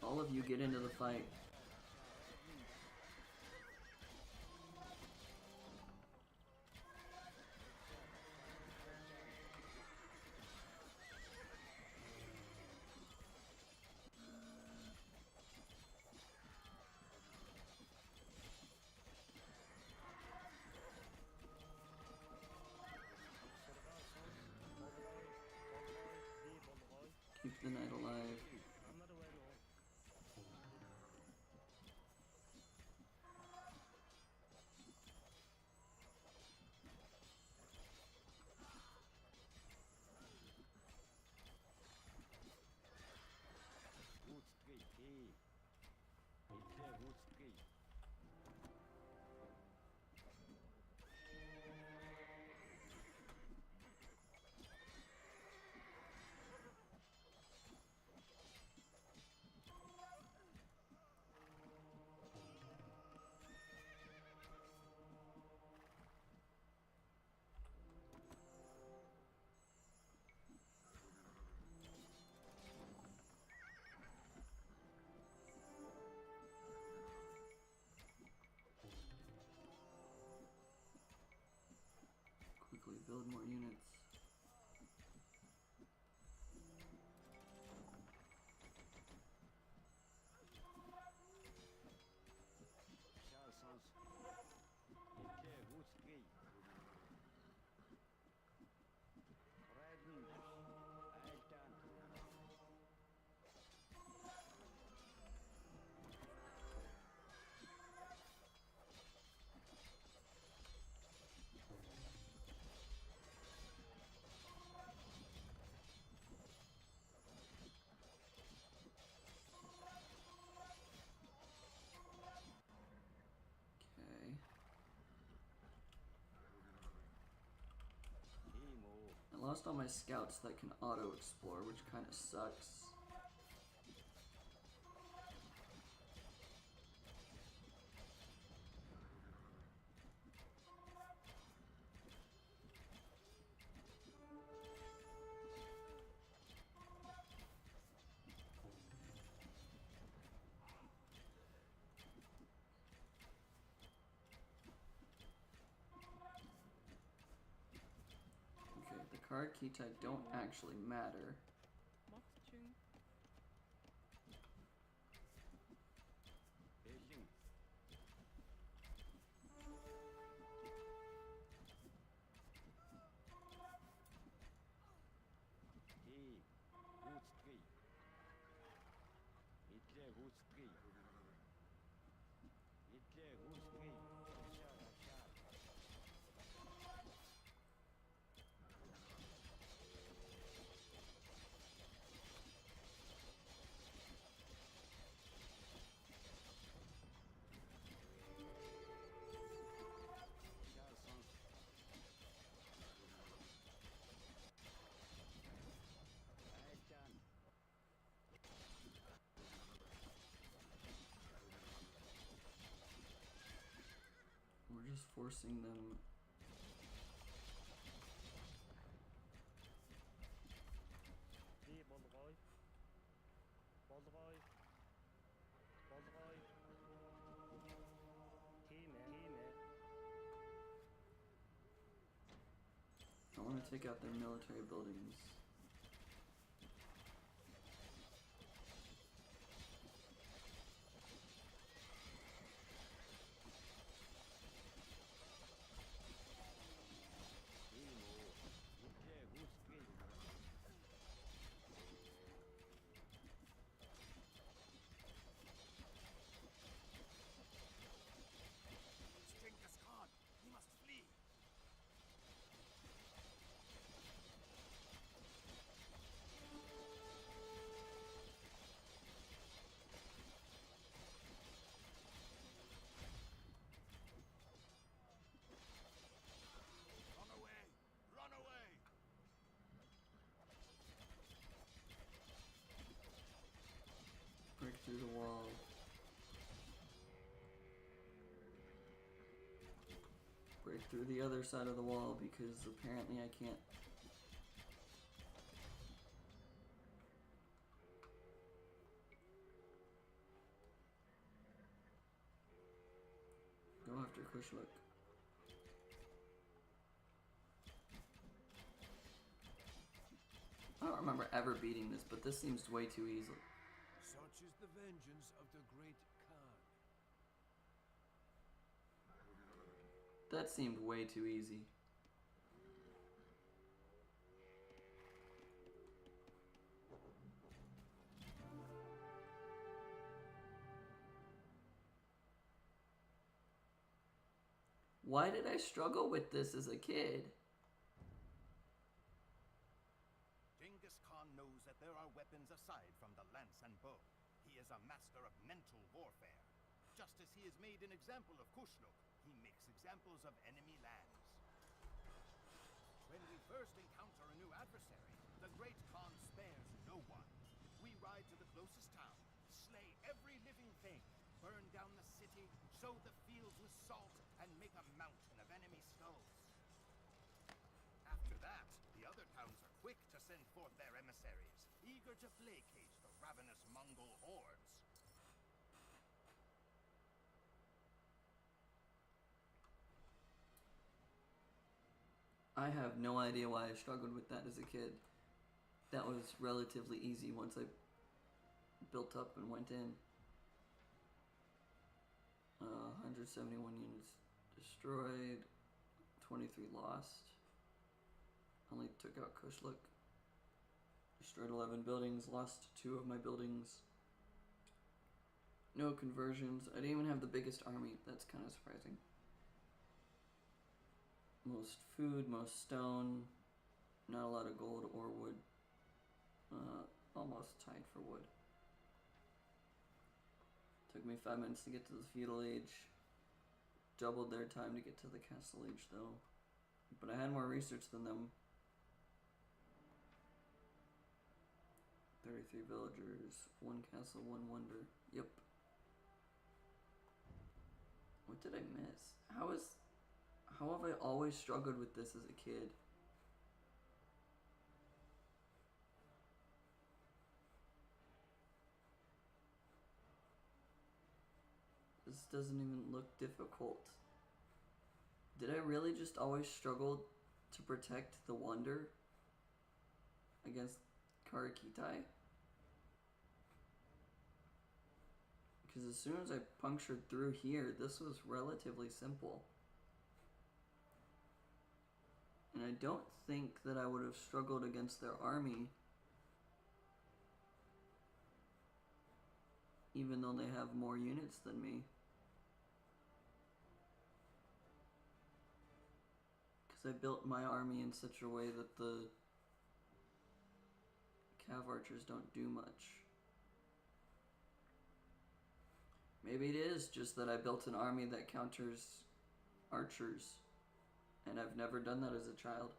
All of you get into the fight. Keep the knight alive. quickly build more units. Okay. I lost all my scouts that can auto-explore, which kind of sucks. Okay, the card key type don't actually matter. Machtung. We're just forcing them. Hey, Bolgoy. Bolgoy. Bolgoy. Team. I want to take out their military buildings. It's Genghis Khan. He must flee. Run away! Run away! Break through the wall. Break through the other side of the wall because apparently I can't. Go after Kushlik. I don't remember ever beating this, but this seems way too easy. Such is the vengeance of the great Khan. That seemed way too easy. Why did I struggle with this as a kid? Genghis Khan knows that there are weapons aside from the lance and bow. He is a master of mental warfare. Just as he has made an example of Kushnuk, he makes examples of enemy lands. When we first encounter a new adversary, the great Khan spares no one. We ride to the closest town, slay every living thing, burn down the city, sow the fields with salt, and make a mountain of enemy skulls. After that, the other towns are quick to send forth their emissaries, eager to placate the ravenous Mongol hordes. I have no idea why I struggled with that as a kid. That was relatively easy once I built up and went in. 171 units destroyed, 23 lost. Only took out Kushluk. Destroyed 11 buildings, lost 2 of my buildings. No conversions. I didn't even have the biggest army. That's kind of surprising. Most food, most stone. Not a lot of gold or wood. Almost tied for wood. Took me 5 minutes to get to the feudal age. Doubled their time to get to the castle age though. But I had more research than them. 33 villagers, 1 castle, 1 wonder. Yep. What did I miss? How have I always struggled with this as a kid? This doesn't even look difficult. Did I really just always struggle to protect the wonder against Karakitai? Because as soon as I punctured through here, this was relatively simple. And I don't think that I would have struggled against their army, even though they have more units than me. Because I built my army in such a way that the cav archers don't do much. Maybe it is just that I built an army that counters archers, and I've never done that as a child.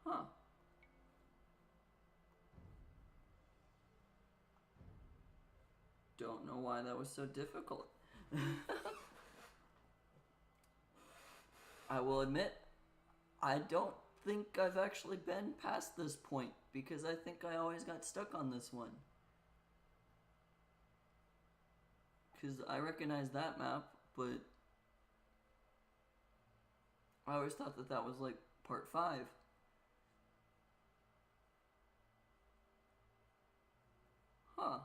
Huh. Don't know why that was so difficult. I will admit, I don't think I've actually been past this point, because I think I always got stuck on this one. Because I recognize that map, but I always thought that that was like part 5. Huh.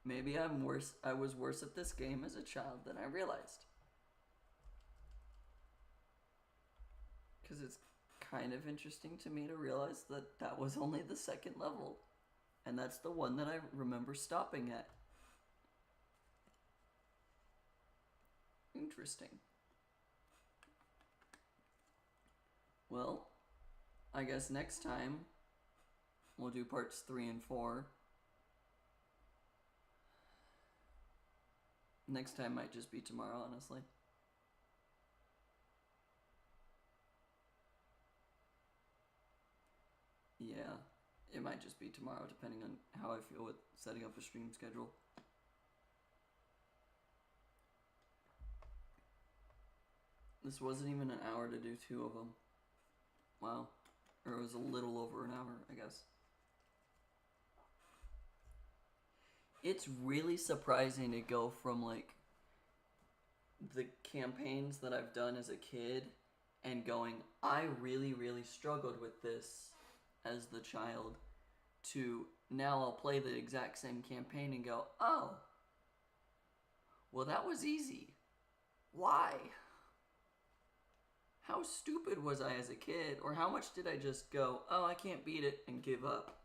Maybe I was worse at this game as a child than I realized. Because it's kind of interesting to me to realize that that was only the 2nd level. And that's the one that I remember stopping at. Interesting. Well, I guess next time we'll do parts 3 and 4. Next time might just be tomorrow, honestly. Yeah, it might just be tomorrow, depending on how I feel with setting up a stream schedule. This wasn't even an hour to do 2 of them. Wow. Or it was a little over an hour, I guess. It's really surprising to go from, like, the campaigns that I've done as a kid and going, I really, really struggled with this as the child, to now I'll play the exact same campaign and go, oh, well, that was easy. Why? How stupid was I as a kid? Or how much did I just go, oh, I can't beat it, and give up?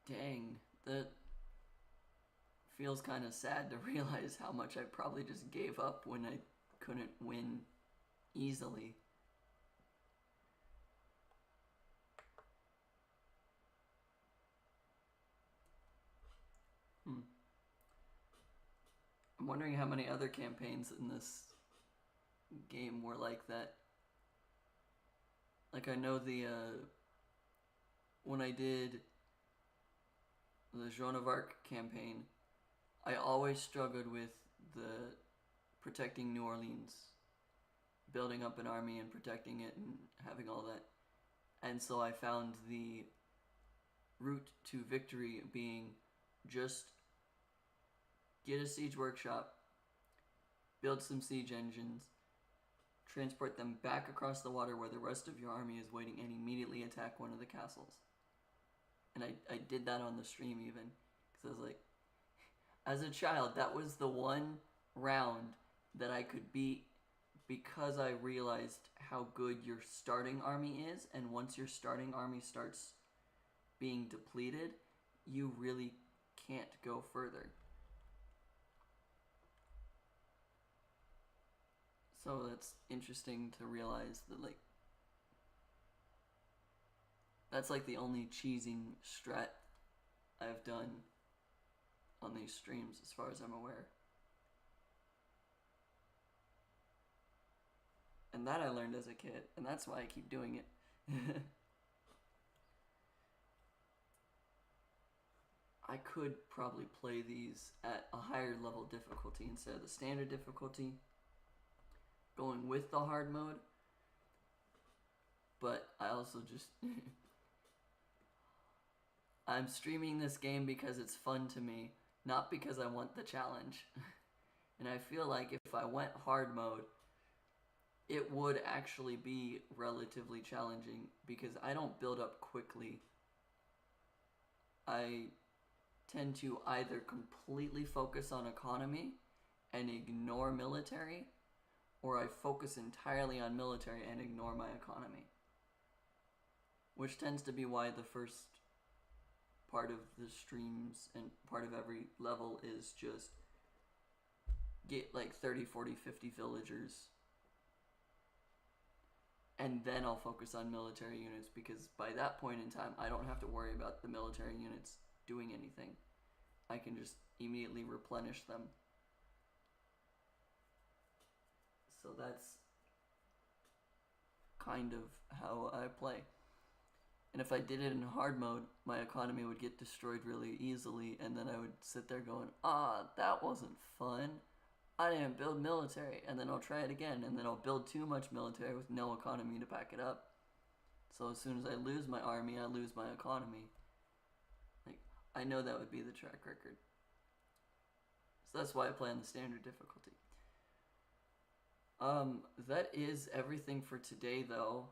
Dang, that feels kind of sad to realize how much I probably just gave up when I couldn't win easily. I'm wondering how many other campaigns in this game were like that. Like, I know the, when I did the Joan of Arc campaign, I always struggled with the protecting New Orleans, building up an army and protecting it and having all that. And so I found the route to victory being just get a siege workshop, build some siege engines, transport them back across the water where the rest of your army is waiting, and immediately attack one of the castles. And I did that on the stream even, because I was like, as a child, that was the one round that I could beat because I realized how good your starting army is, and once your starting army starts being depleted, you really can't go further. So that's interesting to realize that, like, that's like the only cheesing strat I've done on these streams as far as I'm aware. And that I learned as a kid, and that's why I keep doing it. I could probably play these at a higher level difficulty instead of the standard difficulty, going with the hard mode, but I also just I'm streaming this game because it's fun to me, not because I want the challenge. And I feel like if I went hard mode, it would actually be relatively challenging because I don't build up quickly. I tend to either completely focus on economy and ignore military, or I focus entirely on military and ignore my economy. Which tends to be why the first part of the streams and part of every level is just get like 30, 40, 50 villagers, and then I'll focus on military units, because by that point in time I don't have to worry about the military units doing anything. I can just immediately replenish them. So that's kind of how I play. And if I did it in hard mode, my economy would get destroyed really easily, and then I would sit there going, that wasn't fun. I didn't build military. And then I'll try it again, and then I'll build too much military with no economy to back it up. So as soon as I lose my army, I lose my economy. Like, I know that would be the track record. So that's why I play on the standard difficulty. That is everything for today, though.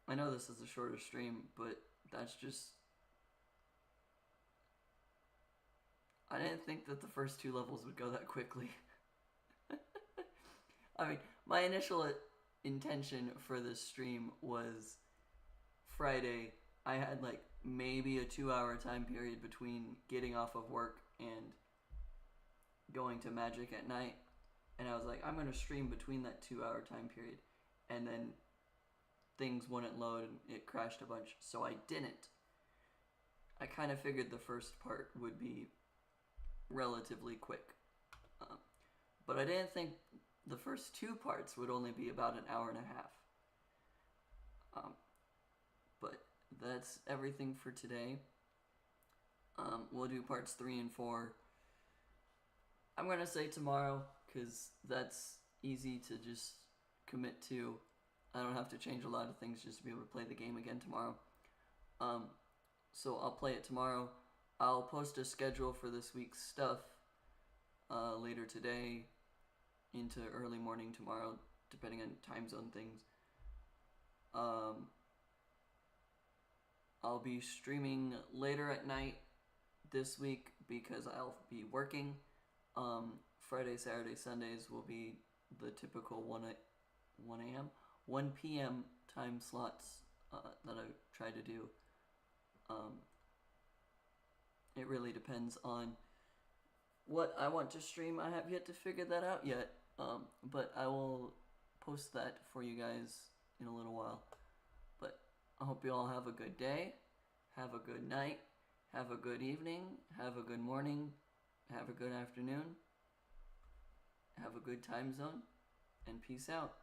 I know this is a shorter stream, but that's just... I didn't think that the first two levels would go that quickly. I mean, my initial intention for this stream was Friday. I had like maybe a 2-hour time period between getting off of work and going to Magic at night. And I was like, I'm going to stream between that 2-hour time period. And then things wouldn't load and it crashed a bunch, so I didn't. I kind of figured the first part would be relatively quick. But I didn't think the first two parts would only be about an hour and a half. But that's everything for today. We'll do parts 3 and 4. I'm going to say tomorrow, because that's easy to just commit to. I don't have to change a lot of things just to be able to play the game again tomorrow. So I'll play it tomorrow. I'll post a schedule for this week's stuff later today into early morning tomorrow, depending on time zone things. I'll be streaming later at night this week because I'll be working. Friday, Saturday, Sundays will be the typical 1 p.m. time slots that I try to do. It really depends on what I want to stream. I have yet to figure that out yet, but I will post that for you guys in a little while. But I hope you all have a good day, have a good night, have a good evening, have a good morning, have a good afternoon, have a good time zone, and peace out.